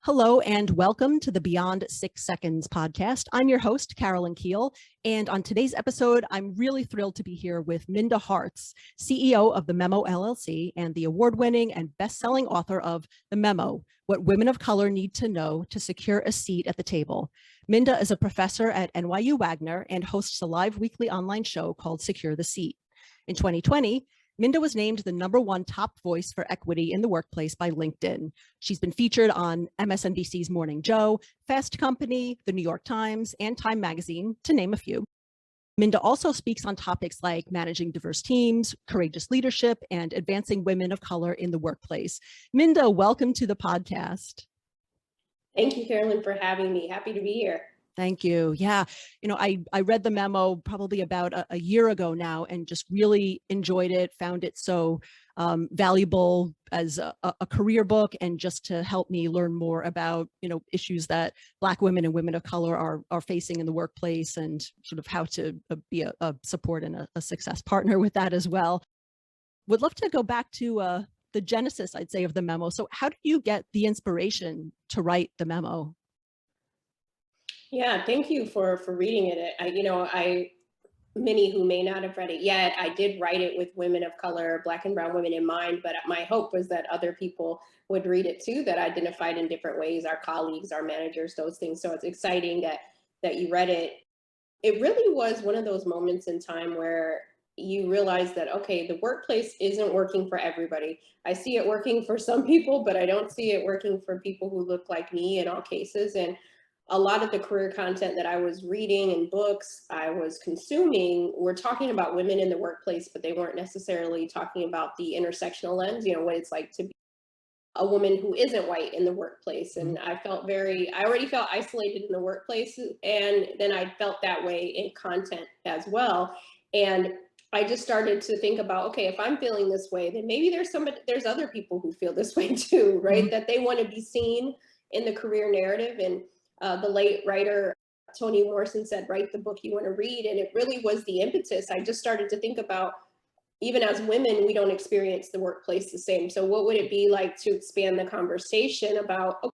Hello and welcome to the Beyond 6 Seconds podcast. I'm your host, Carolyn Keel, and on today's episode, I'm really thrilled to be here with Minda Harts, CEO of the Memo LLC and the award-winning and best-selling author of The Memo, What Women of Color Need to Know to Secure a Seat at the Table. Minda is a professor at NYU Wagner and hosts a live weekly online show called Secure the Seat. In 2020, Minda was named the #1 top voice for equity in the workplace by LinkedIn. She's been featured on MSNBC's Morning Joe, Fast Company, The New York Times, and Time Magazine, to name a few. Minda also speaks on topics like managing diverse teams, courageous leadership, and advancing women of color in the workplace. Minda, welcome to the podcast. Thank you, Carolyn, for having me. Happy to be here. Thank you. Yeah. I read the memo probably about a year ago now and just really enjoyed it, found it so valuable as a career book and just to help me learn more about, issues that Black women and women of color are facing in the workplace and sort of how to be a support and a success partner with that as well. Would love to go back to the genesis, I'd say, of the memo. So how did you get the inspiration to write the memo? Yeah, thank you for reading it. Many who may not have read it yet, I did write it with women of color, Black and brown women in mind, but my hope was that other people would read it too, that identified in different ways, our colleagues, our managers, those things. So it's exciting that you read it. It really was one of those moments in time where you realize that, okay, the workplace isn't working for everybody. I see it working for some people, but I don't see it working for people who look like me in all cases. And a lot of the career content that I was reading and books I was consuming were talking about women in the workplace, but they weren't necessarily talking about the intersectional lens, what it's like to be a woman who isn't white in the workplace. And I already felt isolated in the workplace. And then I felt that way in content as well. And I just started to think about, okay, if I'm feeling this way, then maybe there's other people who feel this way too, right? That they want to be seen in the career narrative. And the late writer Toni Morrison said, write the book you want to read. And it really was the impetus. I just started to think about, even as women, we don't experience the workplace the same. So what would it be like to expand the conversation about, okay,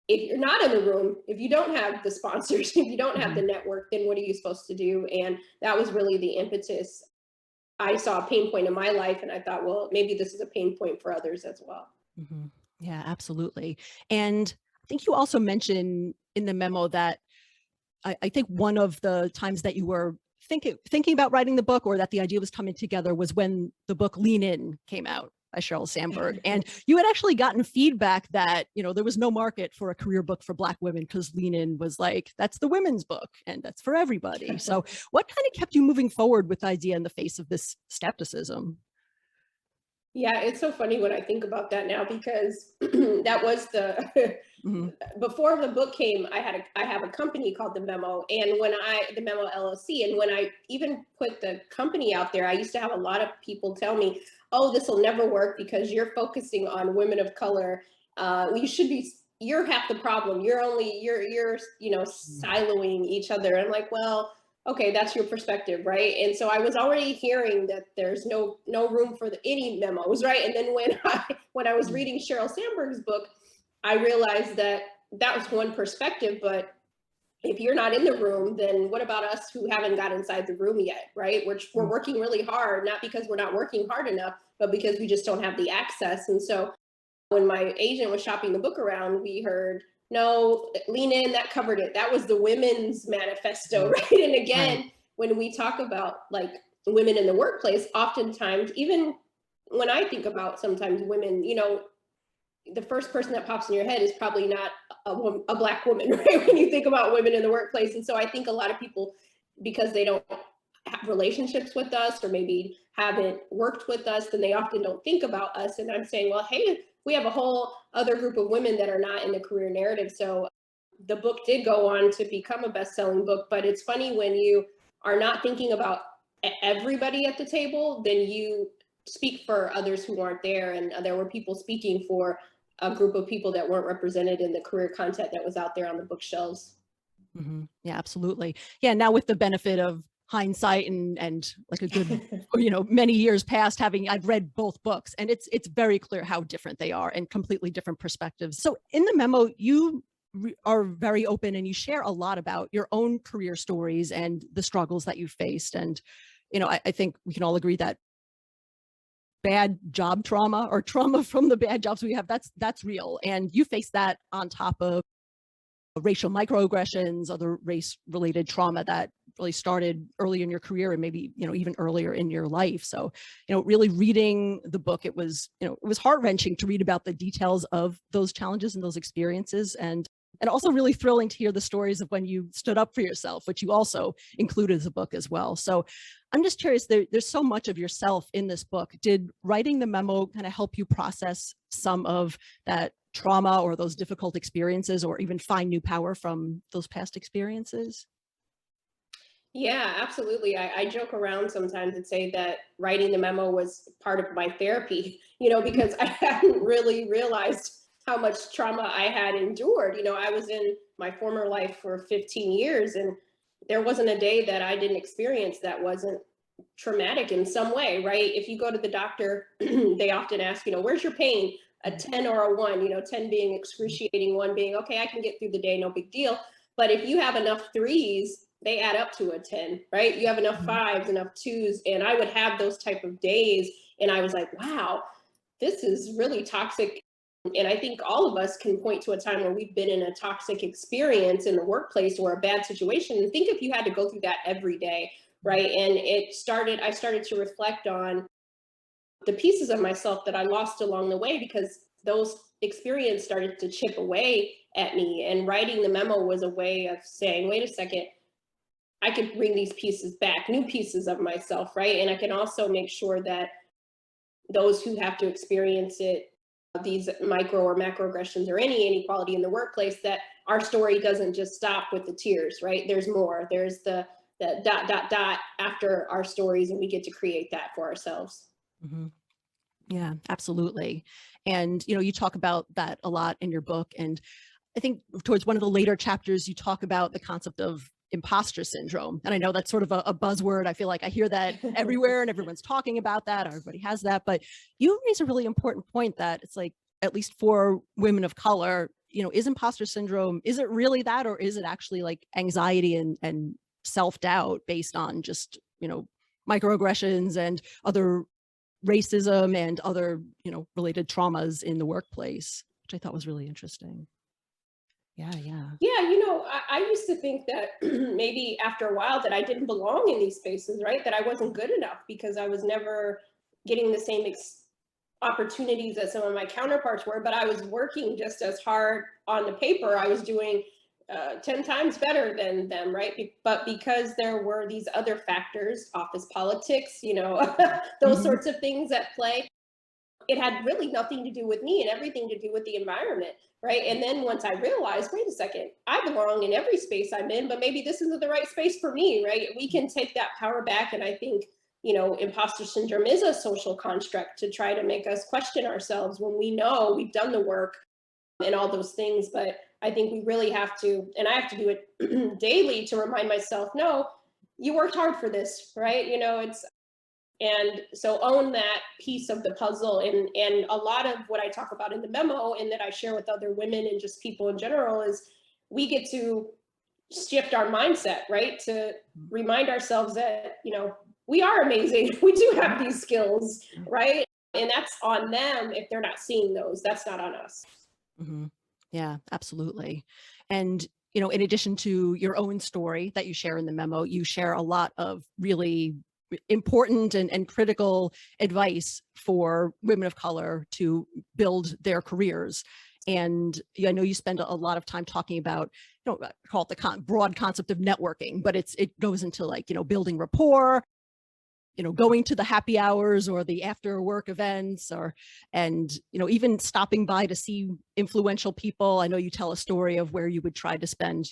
if you're not in the room, if you don't have the sponsors, if you don't have the network, then what are you supposed to do? And that was really the impetus. I saw a pain point in my life and I thought, well, maybe this is a pain point for others as well. Yeah, absolutely. And I think you also mentioned in the memo that I think one of the times that you were thinking about writing the book, or that the idea was coming together, was when the book Lean In came out by Sheryl Sandberg. And you had actually gotten feedback that, there was no market for a career book for Black women because Lean In was like, that's the women's book and that's for everybody. So what kind of kept you moving forward with the idea in the face of this skepticism? Yeah, it's so funny when I think about that now, because that was before the book came, I have a company called The Memo, and the Memo LLC, and when I even put the company out there, I used to have a lot of people tell me, "Oh, this will never work because you're focusing on women of color. You're half the problem. You're siloing each other." I'm like, well, okay, that's your perspective, right? And so I was already hearing that there's no room for any memos, right? And then when I was reading Sheryl Sandberg's book, I realized that was one perspective, but if you're not in the room, then what about us who haven't got inside the room yet, right? We're working really hard, not because we're not working hard enough, but because we just don't have the access. And so when my agent was shopping the book around, we heard, no, Lean In, that covered it. That was the women's manifesto, right? And again, when we talk about like women in the workplace, oftentimes, even when I think about sometimes women, the first person that pops in your head is probably not a Black woman, right? When you think about women in the workplace. And so I think a lot of people, because they don't have relationships with us or maybe haven't worked with us, then they often don't think about us. And I'm saying, well, hey, we have a whole other group of women that are not in the career narrative. So the book did go on to become a best-selling book, but it's funny when you are not thinking about everybody at the table, then you speak for others who aren't there. And there were people speaking for a group of people that weren't represented in the career content that was out there on the bookshelves. Yeah, absolutely. Yeah. Now with the benefit of hindsight and like a good, many years past I've read both books, and it's very clear how different they are and completely different perspectives. So in the memo, you are very open and you share a lot about your own career stories and the struggles that you faced. And, I think we can all agree that bad job trauma or trauma from the bad jobs we have, that's real. And you face that on top of racial microaggressions, other race-related trauma that really started early in your career and maybe, even earlier in your life. So, really reading the book, it was heart-wrenching to read about the details of those challenges and those experiences. And also really thrilling to hear the stories of when you stood up for yourself, which you also included as a book as well. So I'm just curious, there's so much of yourself in this book. Did writing the memo kind of help you process some of that trauma or those difficult experiences, or even find new power from those past experiences? Yeah, absolutely. I joke around sometimes and say that writing the memo was part of my therapy, because I hadn't really realized how much trauma I had endured. I was in my former life for 15 years, and there wasn't a day that I didn't experience that wasn't traumatic in some way, right? If you go to the doctor, they often ask, where's your pain? A 10 or a 1, 10 being excruciating, 1 being, okay, I can get through the day, no big deal. But if you have enough 3s, they add up to a 10, right? You have enough 5s, enough 2s. And I would have those type of days. And I was like, wow, this is really toxic. And I think all of us can point to a time where we've been in a toxic experience in the workplace or a bad situation. And think if you had to go through that every day, right? And I started to reflect on the pieces of myself that I lost along the way, because those experiences started to chip away at me. And writing the memo was a way of saying, wait a second, I could bring these pieces back, new pieces of myself, right? And I can also make sure that those who have to experience it, these micro or macroaggressions or any inequality in the workplace, that our story doesn't just stop with the tears, right? There's more. There's the dot after our stories, and we get to create that for ourselves. Mm-hmm. Yeah, absolutely. And, you talk about that a lot in your book. And I think towards one of the later chapters, you talk about the concept of imposter syndrome. And I know that's sort of a buzzword. I feel like I hear that everywhere and everyone's talking about that. Everybody has that. But you raise a really important point that it's like, at least for women of color, is imposter syndrome, is it really that, or is it actually like anxiety and self-doubt based on just, microaggressions and other racism and other, related traumas in the workplace, which I thought was really interesting. Yeah. Yeah, I used to think that maybe after a while that I didn't belong in these spaces, right? That I wasn't good enough because I was never getting the same opportunities that some of my counterparts were, but I was working just as hard on the paper. I was doing 10 times better than them, right? But because there were these other factors, office politics, those sorts of things at play, it had really nothing to do with me and everything to do with the environment, right? And then once I realized, wait a second, I belong in every space I'm in, but maybe this isn't the right space for me, right? We can take that power back. And I think, imposter syndrome is a social construct to try to make us question ourselves when we know we've done the work and all those things. But I think we really have to, and I have to do it daily to remind myself, no, you worked hard for this, right? And so own that piece of the puzzle. And a lot of what I talk about in the memo and that I share with other women and just people in general is we get to shift our mindset, right? To remind ourselves that, we are amazing. We do have these skills, right? And that's on them if they're not seeing those. That's not on us. Mm-hmm. Yeah, absolutely. And, in addition to your own story that you share in the memo, you share a lot of really important and critical advice for women of color to build their careers. And I know you spend a lot of time talking about, call it the broad concept of networking, but it goes into like, building rapport, going to the happy hours or the after work events, and even stopping by to see influential people. I know you tell a story of where you would try to spend,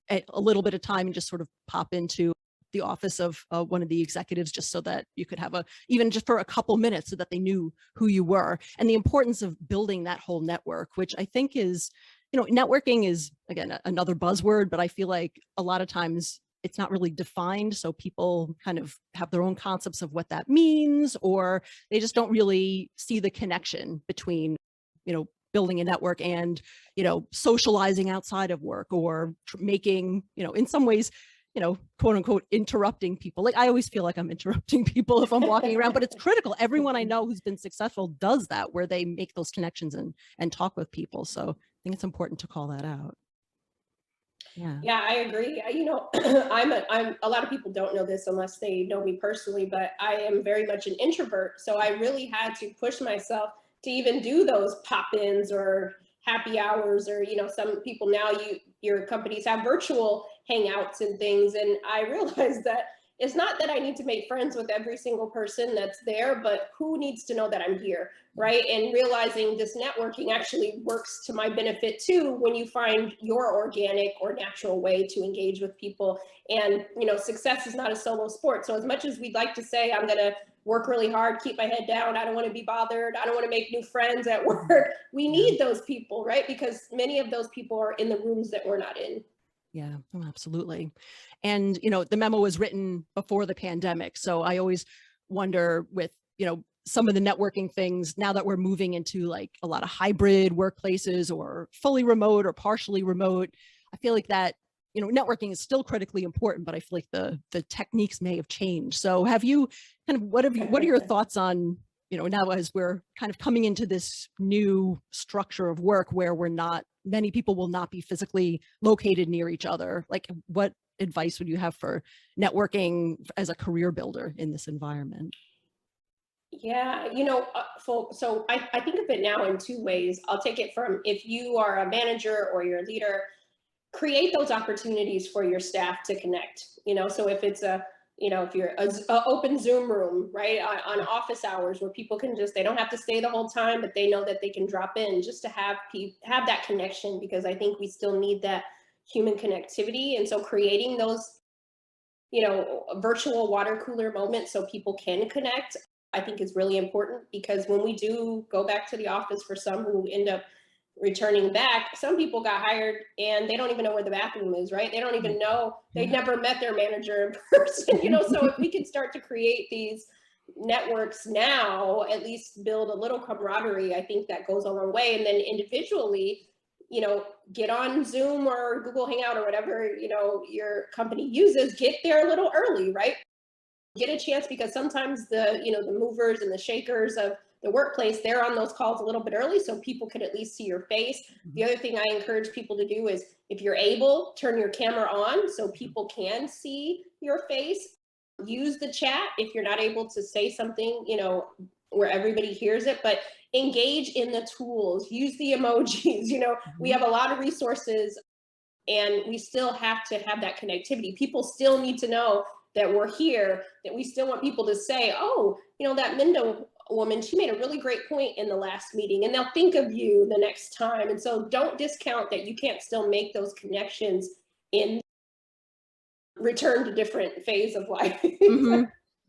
a little bit of time and just sort of pop into the office of one of the executives just so that you could have even just for a couple minutes so that they knew who you were, and the importance of building that whole network, which I think is, networking is, again, another buzzword, but I feel like a lot of times it's not really defined. So people kind of have their own concepts of what that means, or they just don't really see the connection between, building a network and, socializing outside of work, or making, in some ways, quote unquote, interrupting people. Like, I always feel like I'm interrupting people if I'm walking around, but it's critical. Everyone I know who's been successful does that, where they make those connections and talk with people. So I think it's important to call that out. Yeah. Yeah, I agree. I'm a lot of people don't know this unless they know me personally, but I am very much an introvert. So I really had to push myself to even do those pop-ins or happy hours, or, some people now, your companies have virtual hangouts and things. And I realized that it's not that I need to make friends with every single person that's there, but who needs to know that I'm here, right? And realizing this networking actually works to my benefit too, when you find your organic or natural way to engage with people. And, success is not a solo sport. So as much as we'd like to say, I'm going to work really hard, keep my head down, I don't want to be bothered, I don't want to make new friends at work, we need those people, right? Because many of those people are in the rooms that we're not in. Yeah, absolutely. And, the memo was written before the pandemic. So I always wonder with, some of the networking things, now that we're moving into like a lot of hybrid workplaces or fully remote or partially remote, I feel like that, networking is still critically important, but I feel like the techniques may have changed. So have you what are your thoughts on, now as we're kind of coming into this new structure of work where many people will not be physically located near each other? Like, what advice would you have for networking as a career builder in this environment? Yeah, so I think of it now in two ways. I'll take it from, if you are a manager or you're a leader, create those opportunities for your staff to connect. So if it's if you're a open Zoom room, right, on office hours where people can they don't have to stay the whole time, but they know that they can drop in just to have that connection, because I think we still need that human connectivity. And so creating those, virtual water cooler moments so people can connect, I think is really important, because when we do go back to the office, for some who end up returning back, some people got hired and they don't even know where the bathroom is, right? They don't even know, they've never met their manager in person, so if we can start to create these networks now, at least build a little camaraderie, I think that goes a long way. And then individually, get on Zoom or Google Hangout or whatever, your company uses, get there a little early, right? Get a chance, because sometimes the movers and the shakers of the workplace, they're on those calls a little bit early, so people could at least see your face. The other thing I encourage people to do is, if you're able, turn your camera on so people can see your face. Use the chat if you're not able to say something, where everybody hears it, but engage in the tools, use the emojis. We have a lot of resources, and we still have to have that connectivity. People still need to know that we're here, that we still want people to say, oh, that Minda woman, she made a really great point in the last meeting, and they'll think of you the next time. And so don't discount that you can't still make those connections in return to different phase of life.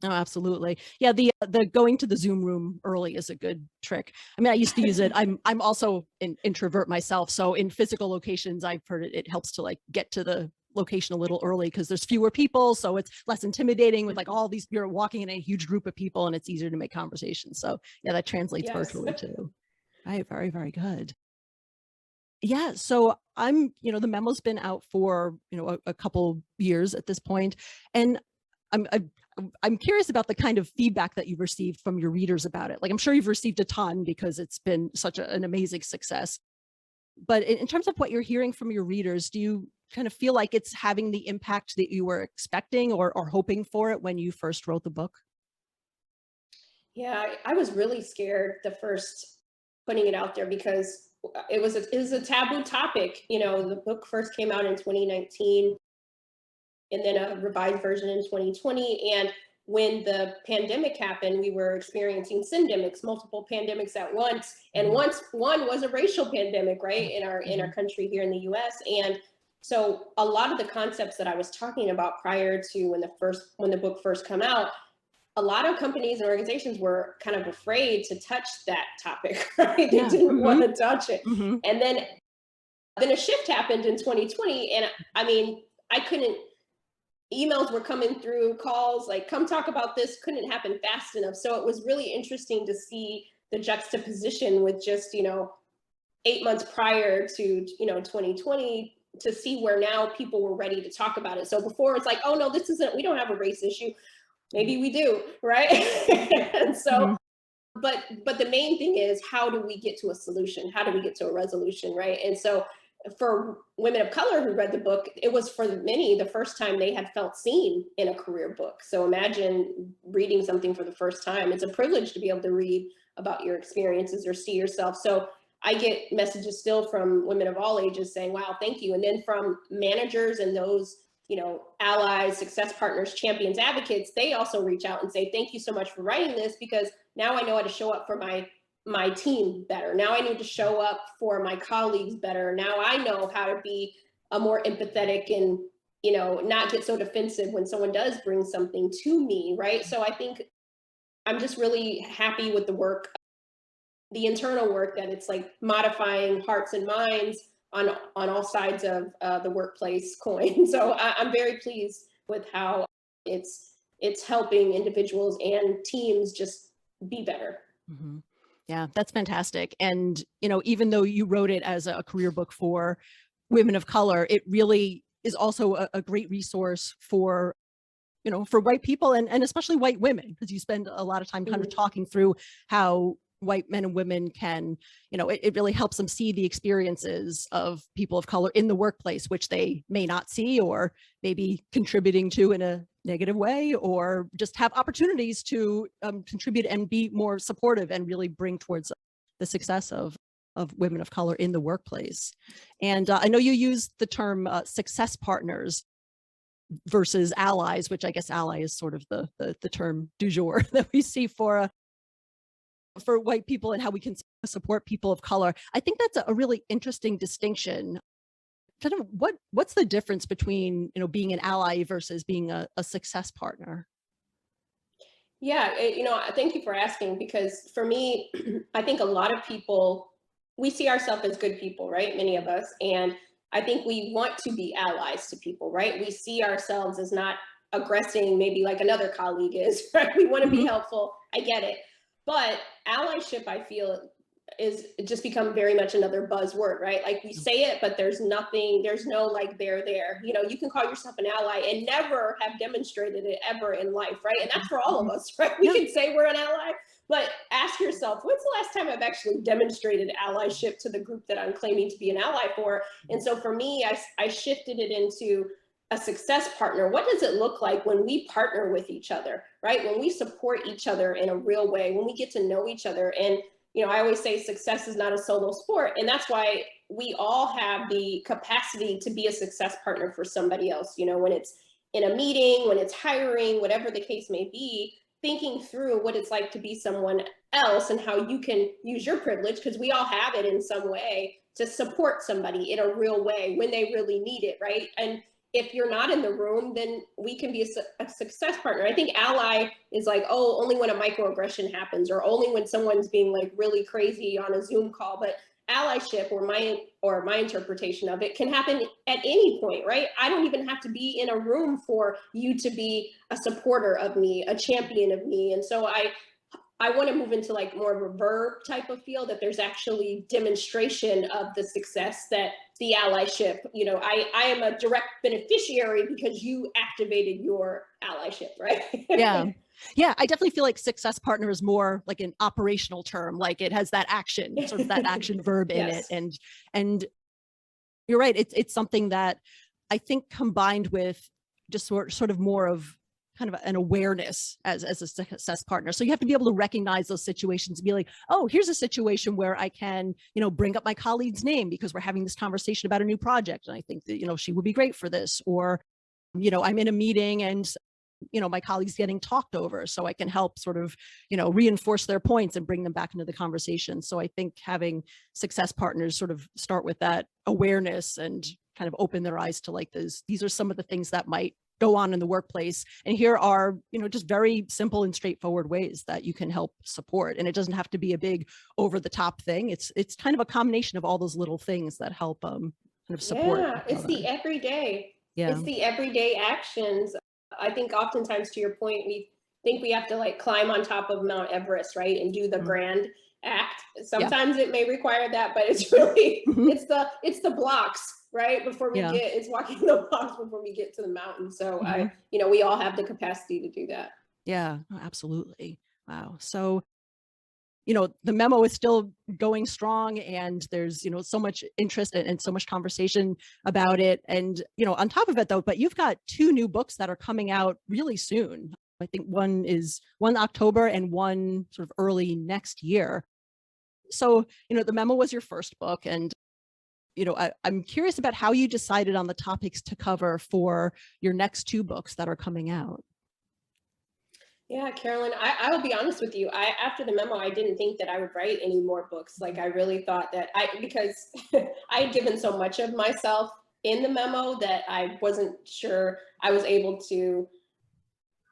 Oh, absolutely. Yeah, the going to the Zoom room early is a good trick. I mean, I used to use it. I'm also an introvert myself, so in physical locations, I've heard it helps to like get to the location a little early because there's fewer people, so it's less intimidating with like all these, you're walking in a huge group of people, and it's easier to make conversations. So yeah, that translates virtually too. Right, very, very good. Yeah, so the memo's been out for, a couple years at this point, and I'm I'm curious about the kind of feedback that you've received from your readers about it. Like, I'm sure you've received a ton because it's been such an amazing success. But in terms of what you're hearing from your readers, do you kind of feel like it's having the impact that you were expecting or hoping for it when you first wrote the book? Yeah, I was really scared the first putting it out there, because it was a taboo topic. The book first came out in 2019, and then a revised version in 2020. And when the pandemic happened, we were experiencing syndemics, multiple pandemics at once. And one was a racial pandemic, right, in our country here in the US. And so a lot of the concepts that I was talking about prior to when the book first came out, a lot of companies and organizations were kind of afraid to touch that topic, right? They didn't want to touch it. And then a shift happened in 2020. And I mean, I couldn't emails were coming through, calls like, come talk about this, couldn't happen fast enough. So it was really interesting to see the juxtaposition with just, 8 months prior to, 2020, to see where now people were ready to talk about it. So before it's like, oh no, this isn't, we don't have a race issue. Maybe we do, right? And so, Mhm. but the main thing is, how do we get to a solution? How do we get to a resolution, right? And so for women of color who read the book, it was for many the first time they had felt seen in a career book. So imagine reading something for the first time. It's a privilege to be able to read about your experiences or see yourself. So I get messages still from women of all ages saying, wow, thank you. And then from managers and those, allies, success partners, champions, advocates, they also reach out and say, thank you so much for writing this, because now I know how to show up for my team better. Now I need to show up for my colleagues better. Now I know how to be a more empathetic and, not get so defensive when someone does bring something to me, right? So I think I'm just really happy with the work, the internal work, that it's like modifying hearts and minds on all sides of the workplace coin. So I'm very pleased with how it's helping individuals and teams just be better. Mhm. Yeah, that's fantastic. And, even though you wrote it as a career book for women of color, it really is also a great resource for, for white people and especially white women, because you spend a lot of time kind of Mhm. talking through how white men and women can, it really helps them see the experiences of people of color in the workplace, which they may not see, or maybe contributing to in a negative way, or just have opportunities to contribute and be more supportive and really bring towards the success of women of color in the workplace. And I know you use the term success partners versus allies, which I guess ally is sort of the term du jour that we see for white people and how we can support people of color. I think that's a really interesting distinction. Kind of what's the difference between, being an ally versus being a success partner? Yeah, thank you for asking, because for me, I think a lot of people, we see ourselves as good people, right? Many of us. And I think we want to be allies to people, right? We see ourselves as not aggressing, maybe like another colleague is, right? We want to be Mhm. helpful. I get it. But allyship, I feel, is just become very much another buzzword, right? Like we say it, but there's nothing, there's no like there. You can call yourself an ally and never have demonstrated it ever in life, right? And that's for all of Mhm. us, right? We Yeah. can say we're an ally, but ask yourself, when's the last time I've actually demonstrated allyship to the group that I'm claiming to be an ally for? And so for me, I shifted it into a success partner. What does it look like when we partner with each other, right? When we support each other in a real way, when we get to know each other. And I always say success is not a solo sport. And that's why we all have the capacity to be a success partner for somebody else. When it's in a meeting, when it's hiring, whatever the case may be, thinking through what it's like to be someone else and how you can use your privilege, because we all have it in some way, to support somebody in a real way when they really need it, right? And if you're not in the room, then we can be a success partner. I think ally is like, oh, only when a microaggression happens, or only when someone's being like really crazy on a Zoom call. But allyship, or my interpretation of it, can happen at any point, right? I don't even have to be in a room for you to be a supporter of me, a champion of me. And so I want to move into like more of a verb type of feel, that there's actually demonstration of the success, that the allyship, I am a direct beneficiary because you activated your allyship, right? Yeah. Yeah, I definitely feel like success partner is more like an operational term, like it has that action, sort of that action verb in it. Yes. And you're right, it's something that I think combined with just sort of more of kind of an awareness as a success partner. So you have to be able to recognize those situations and be like, oh, here's a situation where I can, bring up my colleague's name because we're having this conversation about a new project. And I think that, she would be great for this. Or, I'm in a meeting and my colleagues getting talked over, so I can help sort of reinforce their points and bring them back into the conversation. So I think having success partners sort of start with that awareness and kind of open their eyes to like these are some of the things that might go on in the workplace, and here are just very simple and straightforward ways that you can help support. And it doesn't have to be a big over the top thing. It's kind of a combination of all those little things that help kind of support Yeah, each it's other. the everyday. Yeah. It's the everyday actions I think oftentimes, to your point, we think we have to like climb on top of Mount Everest, right? And do the grand act. Yeah. Sometimes it may require that, but it's really, Mhm. it's the blocks, right? Before we Yeah. it's walking the blocks before we get to the mountain. So Mhm. we all have the capacity to do that. Yeah, absolutely. Wow. So, the memo is still going strong and there's, so much interest and so much conversation about it. And, on top of it though, but you've got two new books that are coming out really soon. I think one October and one sort of early next year. So, the memo was your first book. And, I'm curious about how you decided on the topics to cover for your next two books that are coming out. Yeah, Carolyn, I will be honest with you. After the memo, I didn't think that I would write any more books. Like I really thought that because I had given so much of myself in the memo that I wasn't sure I was able to.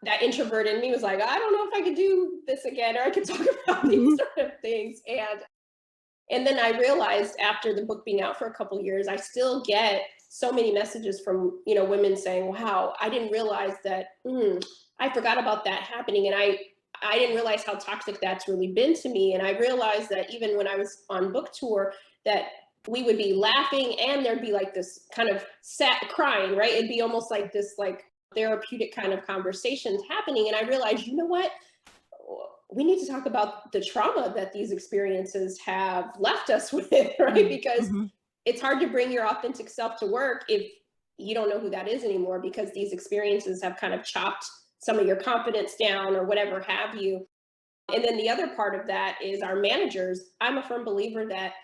That introvert in me was like, I don't know if I could do this again, or I could talk about these Mhm. sort of things. And then I realized after the book being out for a couple of years, I still get so many messages from women saying, "Wow, I didn't realize that. I forgot about that happening, and I didn't realize how toxic that's really been to me." And I realized that even when I was on book tour, that we would be laughing, and there'd be like this kind of sad crying, right? It'd be almost like this like therapeutic kind of conversations happening. And I realized, you know what? We need to talk about the trauma that these experiences have left us with, right? Because Mhm. it's hard to bring your authentic self to work if you don't know who that is anymore, because these experiences have kind of chopped some of your confidence down or whatever have you. And then the other part of that is our managers. I'm a firm believer that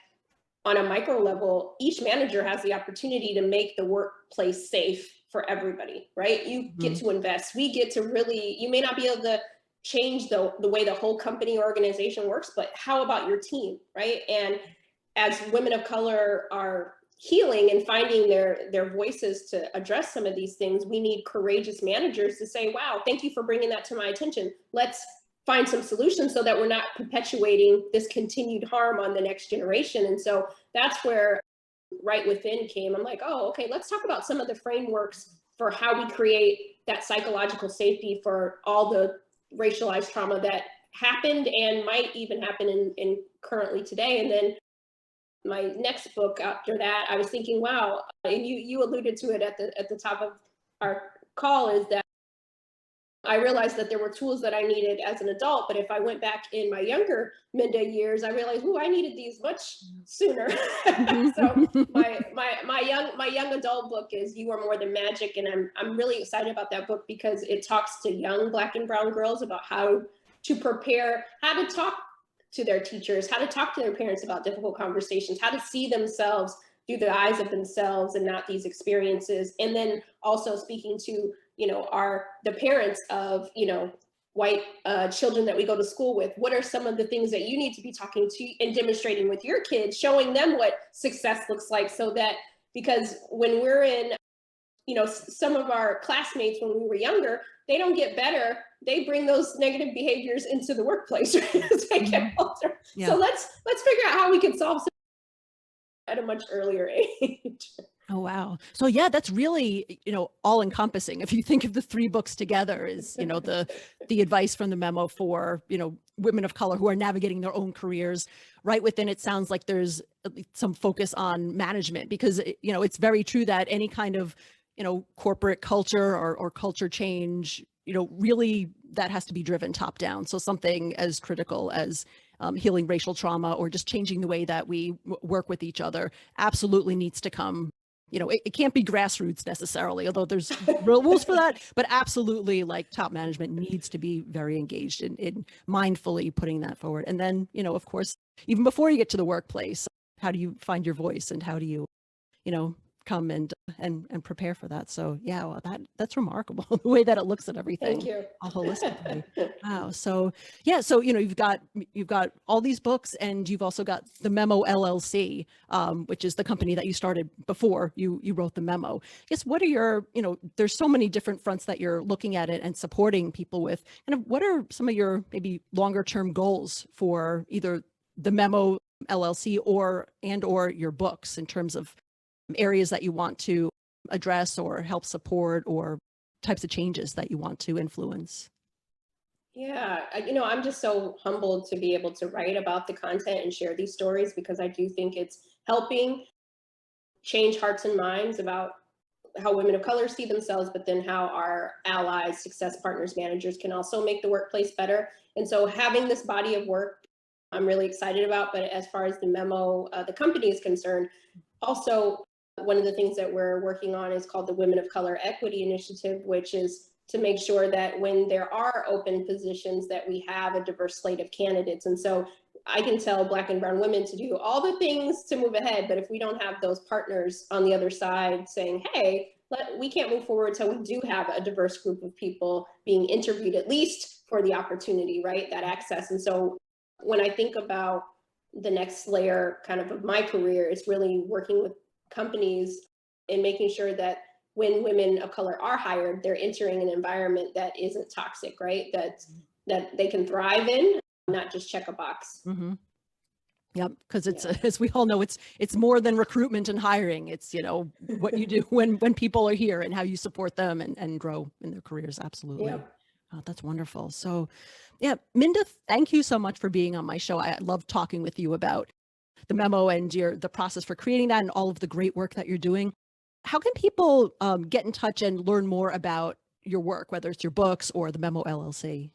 on a micro level, each manager has the opportunity to make the workplace safe for everybody, right? You get Mhm. to invest. We get to really, you may not be able to change the way the whole company or organization works, but how about your team, right? And as women of color are healing and finding their voices to address some of these things, we need courageous managers to say, wow, thank you for bringing that to my attention. Let's find some solutions so that we're not perpetuating this continued harm on the next generation. And so that's where Right Within came. I'm like, oh, okay, let's talk about some of the frameworks for how we create that psychological safety for all the racialized trauma that happened and might even happen in currently today. And then my next book after that, I was thinking, wow, and you alluded to it at the top of our call, is that I realized that there were tools that I needed as an adult, but if I went back in my younger Minda years, I realized, I needed these much sooner. Mhm. So my young adult book is You Are More Than Magic, and I'm really excited about that book because it talks to young Black and brown girls about how to prepare, how to talk to their teachers, how to talk to their parents about difficult conversations, how to see themselves through the eyes of themselves and not these experiences, and then also speaking to the parents of white children that we go to school with. What are some of the things that you need to be talking to and demonstrating with your kids, showing them what success looks like, so that, because when we're in some of our classmates when we were younger, they don't get better, they bring those negative behaviors into the workplace as they get Mhm. older. Yeah. So let's figure out how we can solve at a much earlier age. Oh, wow. So yeah, that's really, all encompassing. If you think of the three books together is, the advice from the memo for, women of color who are navigating their own careers. Right within it sounds like there's at least some focus on management because, it's very true that any kind of, corporate culture or culture change, really that has to be driven top down. So something as critical as healing racial trauma or just changing the way that we work with each other absolutely needs to come. It can't be grassroots necessarily, although there's real rules for that, but absolutely like top management needs to be very engaged in mindfully putting that forward. And then, of course, even before you get to the workplace, how do you find your voice and how do you, you know, come and prepare for that? So yeah, well, that's remarkable the way that it looks at Thank everything you. all holistically. Wow. So yeah, so you've got all these books and you've also got the Memo LLC, which is the company that you started before you wrote the memo. I guess what are your, there's so many different fronts that you're looking at it and supporting people with. Kind of what are some of your maybe longer term goals for either the Memo LLC or your books in terms of areas that you want to address or help support or types of changes that you want to influence? Yeah, I'm just so humbled to be able to write about the content and share these stories, because I do think it's helping change hearts and minds about how women of color see themselves, but then how our allies, success partners, managers can also make the workplace better. And so having this body of work, I'm really excited about. But as far as the Memo, the company is concerned, also one of the things that we're working on is called the Women of Color Equity Initiative, which is to make sure that when there are open positions that we have a diverse slate of candidates. And so I can tell Black and brown women to do all the things to move ahead, but if we don't have those partners on the other side saying, hey, we can't move forward until we do have a diverse group of people being interviewed, at least for the opportunity, right? That access. And so when I think about the next layer kind of my career, is really working with companies and making sure that when women of color are hired, they're entering an environment that isn't toxic, right? That they can thrive in, not just check a box. Mm-hmm. Yep, because it's as we all know, it's more than recruitment and hiring. It's what you do when people are here and how you support them and grow in their careers. Absolutely. Yep. Oh, that's wonderful. So, yeah, Minda, thank you so much for being on my show. I love talking with you about the Memo and the process for creating that and all of the great work that you're doing. How can people get in touch and learn more about your work, whether it's your books or the Memo LLC?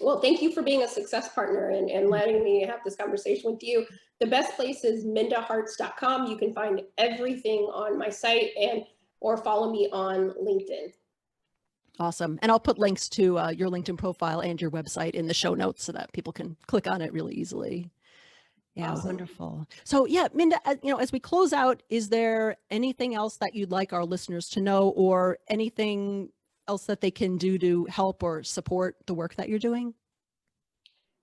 Well, thank you for being a success partner and letting me have this conversation with you. The best place is mindaharts.com. You can find everything on my site or follow me on LinkedIn. Awesome. And I'll put links to your LinkedIn profile and your website in the show notes so that people can click on it really easily. Yeah, Awesome. wonderful. So yeah, Minda, as we close out, is there anything else that you'd like our listeners to know, or anything else that they can do to help or support the work that you're doing?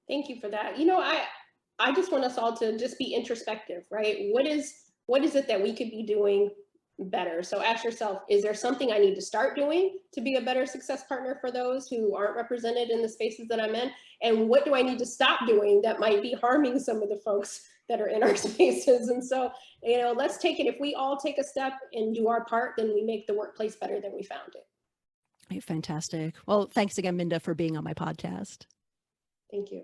Thank you for that. I just want us all to just be introspective, right? What is it that we could be doing better? So ask yourself, is there something I need to start doing to be a better success partner for those who aren't represented in the spaces that I'm in? And what do I need to stop doing that might be harming some of the folks that are in our spaces? And so, let's take it. If we all take a step and do our part, then we make the workplace better than we found it. Fantastic. Well, thanks again, Minda, for being on my podcast. Thank you.